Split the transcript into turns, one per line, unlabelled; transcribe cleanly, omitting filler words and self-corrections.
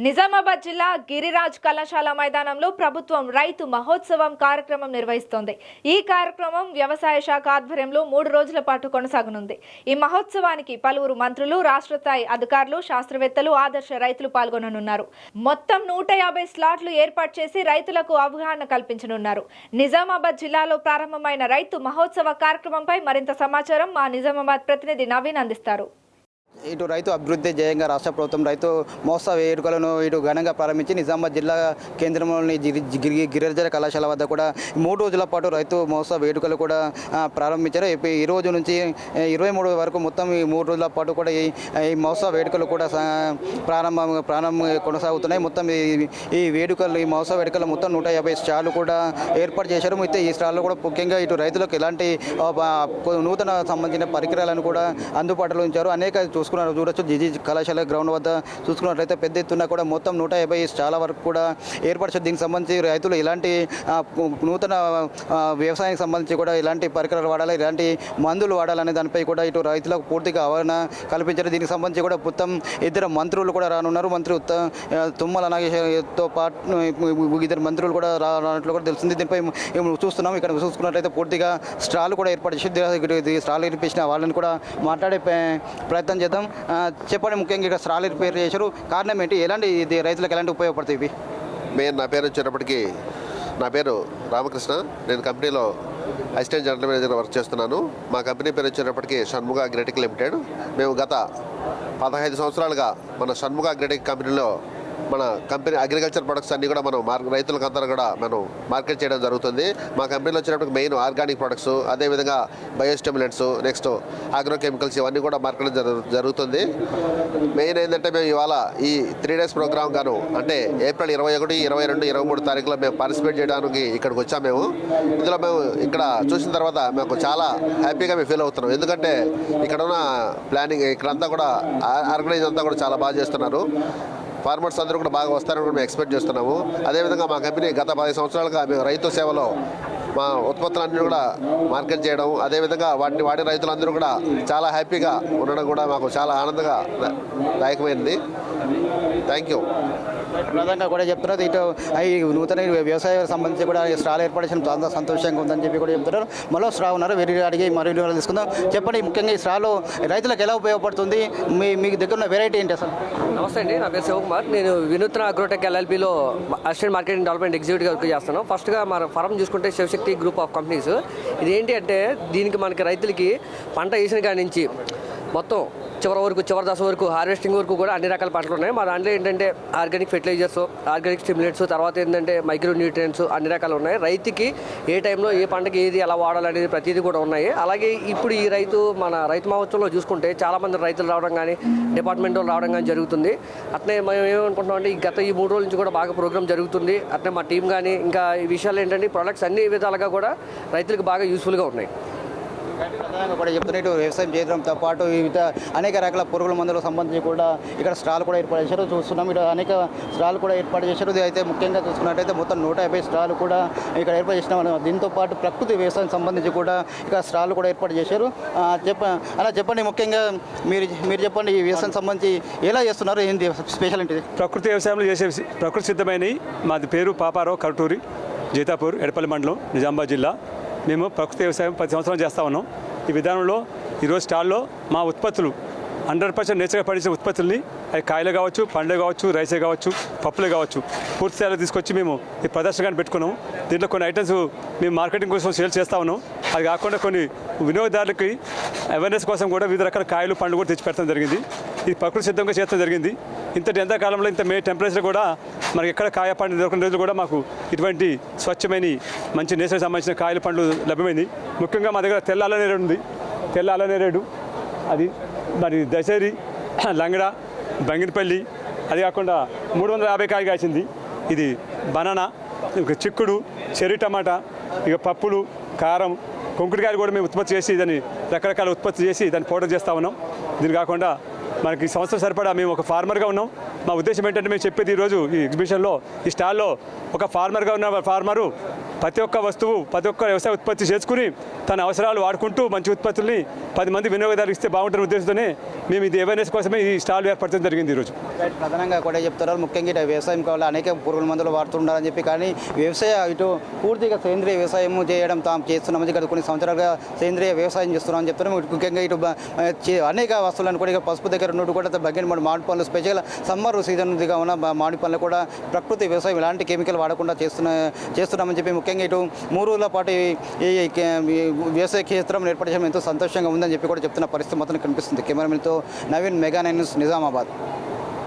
నిజామాబాద్ జిల్లా గిరిరాజ్ కళాశాల మైదానంలో ప్రభుత్వం రైతు మహోత్సవం కార్యక్రమం నిర్వహిస్తోంది. ఈ కార్యక్రమం వ్యవసాయ శాఖ ఆధ్వర్యంలో 3 రోజుల పాటు కొనసాగనుంది. ఈ మహోత్సవానికి పలువురు మంత్రులు, రాష్ట్ర స్థాయి అధికారులు, శాస్త్రవేత్తలు, ఆదర్శ రైతులు పాల్గొననున్నారు. మొత్తం 150 స్లాట్లు ఏర్పాటు చేసి రైతులకు అవగాహన కల్పించనున్నారు. నిజామాబాద్ జిల్లాలో ప్రారంభమైన రైతు మహోత్సవ కార్యక్రమంపై మరింత సమాచారం మా నిజామాబాద్ ప్రతినిధి నవీన్ అందిస్తారు.
ఇటు రైతు అభివృద్ధి ధ్యేయంగా రాష్ట్ర ప్రభుత్వం రైతు మహోత్సవ వేడుకలను ఇటు ఘనంగా ప్రారంభించి నిజామాబాద్ జిల్లా కేంద్రంలోని గిరిజన కళాశాల వద్ద కూడా 3 రోజుల పాటు రైతు మహోత్సవ వేడుకలు కూడా ప్రారంభించారు. ఈ రోజు నుంచి 23 వరకు మొత్తం ఈ 3 రోజుల పాటు కూడా ఈ మహోత్సవ వేడుకలు కూడా ప్రారంభం కొనసాగుతున్నాయి. మొత్తం ఈ వేడుకలు ఈ మహోత్సవ వేడుకలు మొత్తం 150 స్టాళ్ళు కూడా ఏర్పాటు చేశారు. అయితే ఈ స్టాల్లో కూడా ముఖ్యంగా ఇటు రైతులకు ఎలాంటి నూతన సంబంధించిన పరికరాలను కూడా అందుబాటులో ఉంచారు. అనేక చూడొచ్చు జిజి కళాశాల గ్రౌండ్ వద్ద చూసుకున్నట్లయితే పెద్ద ఎత్తున కూడా మొత్తం 150 స్టాల వరకు కూడా ఏర్పరిచారు. దీనికి సంబంధించి రైతులు ఎలాంటి నూతన వ్యవసాయానికి సంబంధించి కూడా ఎలాంటి పరికరాలు వాడాలి, ఎలాంటి మందులు వాడాలనే దానిపై కూడా ఇటు రైతులకు పూర్తిగా అవగాహన కల్పించారు. దీనికి సంబంధించి కూడా మొత్తం 2 మంత్రులు కూడా రానున్నారు. మంత్రి తుమ్మల నాగేశ్వరతో పాటు 2 మంత్రులు కూడా రానట్లు కూడా తెలిసింది. దీనిపై చూస్తున్నాం. ఇక్కడ చూసుకున్నట్లయితే పూర్తిగా స్టాల్ కూడా ఏర్పాటు చేసి స్టాల్ ఏర్పించిన వాళ్ళని కూడా మాట్లాడే ప్రయత్నం చేద్దాం. చెప్పండి, ముఖ్యంగా ఇక్కడ స్టాల్ ఏర్పాటు చేశారు, కారణం ఏంటి, ఎలాంటి ఇది రైతులకు ఎలాంటి ఉపయోగపడతాయి ఇవి?
నా పేరు వచ్చేటప్పటికి నా పేరు రామకృష్ణ. నేను కంపెనీలో అసిస్టెంట్ జనరల్ మేనేజర్గా వర్క్ చేస్తున్నాను. మా కంపెనీ పేరు వచ్చేటప్పటికి షణ్ముగ అగ్రిటెక్ లిమిటెడ్. మేము గత 15 సంవత్సరాలుగా మన షణ్ముగ అగ్రిటెక్ కంపెనీలో మన కంపెనీ అగ్రికల్చర్ ప్రొడక్ట్స్ అన్నీ కూడా మనం రైతులకు అందరూ కూడా మనం మార్కెట్ చేయడం జరుగుతుంది. మా కంపెనీలో వచ్చేటప్పటికి మెయిన్ ఆర్గానిక్ ప్రొడక్ట్స్, అదేవిధంగా బయోస్టిమ్యులెంట్స్, నెక్స్ట్ ఆగ్రోకెమికల్స్ ఇవన్నీ కూడా మార్కెట్ జరుగుతుంది. మెయిన్ ఏంటంటే మేము ఇవాళ ఈ 3 డేస్ ప్రోగ్రామ్ గాను అంటే ఏప్రిల్ 21, 22, 23 తారీఖులో మేము పార్టిసిపేట్ చేయడానికి ఇక్కడికి వచ్చాము. ఇందులో మేము ఇక్కడ చూసిన తర్వాత మేము చాలా హ్యాపీగా మేము ఫీల్ అవుతున్నాం. ఎందుకంటే ఇక్కడ ఉన్న ప్లానింగ్ ఇక్కడంతా కూడా ఆర్గనైజ్ అంతా కూడా చాలా బాగా చేస్తున్నారు. ఫార్మర్స్ అందరూ కూడా బాగా వస్తారని కూడా మేము ఎక్స్పెక్ట్ చేస్తున్నాము. అదేవిధంగా మా కంపెనీ గత 10 సంవత్సరాలుగా మేము రైతు సేవలో మా ఉత్పత్తులన్నీ కూడా మార్కెట్ చేయడం, అదేవిధంగా వాటిని వాడే రైతులందరూ కూడా చాలా హ్యాపీగా ఉండడం కూడా మాకు చాలా ఆనందంగా దాయకమైనది. Thank you.
ప్రధానంగా కూడా చెప్తున్నారు ఇటు ఈ నూతన వ్యవసాయానికి సంబంధించి కూడా స్టాల్ ఏర్పాటు చేయడం చాలా సంతోషంగా ఉందని చెప్పి కూడా చెప్తున్నారు. మరో స్టా ఉన్నారు, వీరి అడిగి మరో తీసుకుందాం. చెప్పండి, ముఖ్యంగా ఈ స్టాల్ రైతులకు ఎలా ఉపయోగపడుతుంది, మీకు దగ్గర ఉన్న వెరైటీ ఏంటి అసలు?
నమస్తే అండి, నా పేరు శివకుమార్. నేను వినూత్న అగ్రోటెక్ LLPలో అసిస్టెంట్ మార్కెటింగ్ డెవలప్మెంట్ ఎగ్జిక్యూటివ్గా వర్క్ చేస్తాను. ఫస్ట్గా మన ఫారం చూసుకుంటే శివశక్తి గ్రూప్ ఆఫ్ కంపెనీస్. ఇది ఏంటి అంటే దీనికి మనకి రైతులకి పంట వేసిన కాడి నుంచి మొత్తం చివరి దశ వరకు హార్వెస్టింగ్ వరకు కూడా అన్ని రకాల పంటలు ఉన్నాయి. మా దాంట్లో ఏంటంటే ఆర్గానిక్ ఫెర్టిలైజర్స్, ఆర్గానిక్ స్టిమ్యులెంట్స్, తర్వాత ఏంటంటే మైక్రో న్యూట్రియంట్స్ అన్ని రకాలు ఉన్నాయి. రైతుకి ఏ టైంలో ఏ పంటకి ఏది ఎలా వాడాలనేది ప్రతిదీ కూడా ఉన్నాయి. అలాగే ఇప్పుడు ఈ మన రైతు మహోత్సవంలో చూసుకుంటే చాలామంది రైతులు రావడం కానీ డిపార్ట్మెంట్ వాళ్ళు రావడం కానీ జరుగుతుంది. అట్నే మేము ఏమనుకుంటున్నాం అంటే గత ఈ 3 రోజుల నుంచి కూడా బాగా ప్రోగ్రామ్ జరుగుతుంది. అట్నే మా టీం కానీ ఇంకా ఈ విషయాలు ఏంటంటే ప్రొడక్ట్స్ అన్ని విధాలుగా కూడా రైతులకు బాగా యూస్ఫుల్గా ఉన్నాయి.
ప్రధానంగా కూడా చెప్తున్నట్టు వ్యవసాయం చేయడంతో పాటు వివిధ అనేక రకాల పురుగుల మందులకు సంబంధించి కూడా ఇక్కడ స్టాల్ కూడా ఏర్పాటు చేశారు. చూస్తున్నాం ఇక్కడ అనేక స్టాల్ కూడా ఏర్పాటు చేశారు. అయితే ముఖ్యంగా చూసుకున్నట్టయితే మొత్తం 150 స్టాల్ కూడా ఇక్కడ ఏర్పాటు చేసిన. దీంతో పాటు ప్రకృతి వ్యవసాయం సంబంధించి కూడా ఇక్కడ స్టాల్ కూడా ఏర్పాటు చేశారు. అలా చెప్పండి, ముఖ్యంగా మీరు చెప్పండి, ఈ వ్యవసాయం సంబంధించి ఎలా చేస్తున్నారు, ఏంటి స్పెషల్ ఏంటిది?
ప్రకృతి వ్యవసాయంలో చేసే ప్రకృతి సిద్ధమైనవి. మాది పేరు పాపారావు, కరటూరి, జీతాపూర్, ఎడపల్లి మండలం, నిజామాబాద్ జిల్లా. మేము ప్రకృతి వ్యవసాయం 10 సంవత్సరాలు చేస్తూ ఉన్నాం. ఈ విధానంలో ఈరోజు స్టాల్లో మా ఉత్పత్తులు 100% నేచర్గా పండించిన ఉత్పత్తుల్ని, అవి కాయలు కావచ్చు, పండ్లు కావచ్చు, రైసే కావచ్చు, పప్పులే కావచ్చు, పూర్తి స్థాయిలో తీసుకొచ్చి మేము ఈ ప్రదర్శనగా పెట్టుకున్నాము. దీంట్లో కొన్ని ఐటమ్స్ మేము మార్కెటింగ్ కోసం సేల్ చేస్తూ ఉన్నాం. అది కాకుండా కొన్ని వినియోగదారులకి అవేర్నెస్ కోసం కూడా వివిధ రకాల కాయలు, పండ్లు కూడా తెచ్చి పెట్టడం జరిగింది. ఇది ప్రకృతి సిద్ధంగా చేయడం జరిగింది. ఇంత ఎండాకాలంలో ఇంత టెంపరేచర్ కూడా మనకి ఎక్కడ కాయ పండు దొరికిన రోజులు కూడా మాకు ఇటువంటి స్వచ్ఛమైన మంచి నేచర్కి సంబంధించిన కాయలు, పండ్లు లభ్యమైంది. ముఖ్యంగా మా దగ్గర తెల్ల అల్లనేరేడు ఉంది. తెల్ల అల్లనేరేడు అది మరి దశేరి, లంగడ, బంగినపల్లి, అది కాకుండా 350 కాయ కాసింది. ఇది బనానా, ఇక చిక్కుడు, చెర్రీ టమాటా, ఇక పప్పులు, కారం, కొంకుడికాయలు కూడా మేము ఉత్పత్తి చేసి దాన్ని రకరకాల ఉత్పత్తి చేసి దాన్ని పౌడర్ చేస్తూ ఉన్నాం. దీని కాకుండా మనకి సంవత్సరం సరిపడా మేము ఒక ఫార్మర్గా ఉన్నాం. మా ఉద్దేశం ఏంటంటే మేము చెప్పేది ఈరోజు ఈ ఎగ్జిబిషన్లో ఈ స్టాల్లో ఒక ఫార్మర్గా ఉన్న ఫార్మరు ప్రతి ఒక్క వస్తువు ప్రతి ఒక్క వ్యవసాయ ఉత్పత్తి చేసుకుని తన అవసరాలు వాడుకుంటూ మంచి ఉత్పత్తుల్ని 10 మంది వినియోగదారులు ఇస్తే బాగుంటున్న ఉద్దేశంతోనే మేము ఇది అవేర్నెస్ కోసమే ఈ స్టాల్ ఏర్పరచడం జరిగింది ఈరోజు.
ప్రధానంగా కూడా చెప్తున్నారు, ముఖ్యంగా ఇటు వ్యవసాయం కావాలి, అనేక పురుగుల మందులు వాడుతుండాలని చెప్పి, కానీ వ్యవసాయ ఇటు పూర్తిగా సేంద్రియ వ్యవసాయం చేయడం తాము చేస్తున్నామని గత కొన్ని సంవత్సరాలుగా సేంద్రియ వ్యవసాయం చేస్తున్నామని చెప్తున్నాం. ముఖ్యంగా ఇటు అనేక వస్తువులను కూడా ఇక పసుపు దగ్గర ఉన్నట్టు కూడా బగ్గర మామిడి పనులు స్పెషల్ సమ్మర్ సీజన్గా ఉన్న మామిడి పనులు కూడా ప్రకృతి వ్యవసాయం ఎలాంటి కెమికల్ వాడకుండా చేస్తున్నామని చెప్పి, ముఖ్యంగా ఇటు 3 రోజుల పాటు ఈ వ్యవసాయ క్షేత్రం ఏర్పాటు చేయడం ఎంతో సంతోషంగా ఉందని చెప్పి కూడా చెప్తున్న పరిస్థితి మొత్తం కనిపిస్తుంది. కెమెరామెన్తో నవీన్, మెగా 9 న్యూస్, నిజామాబాద్.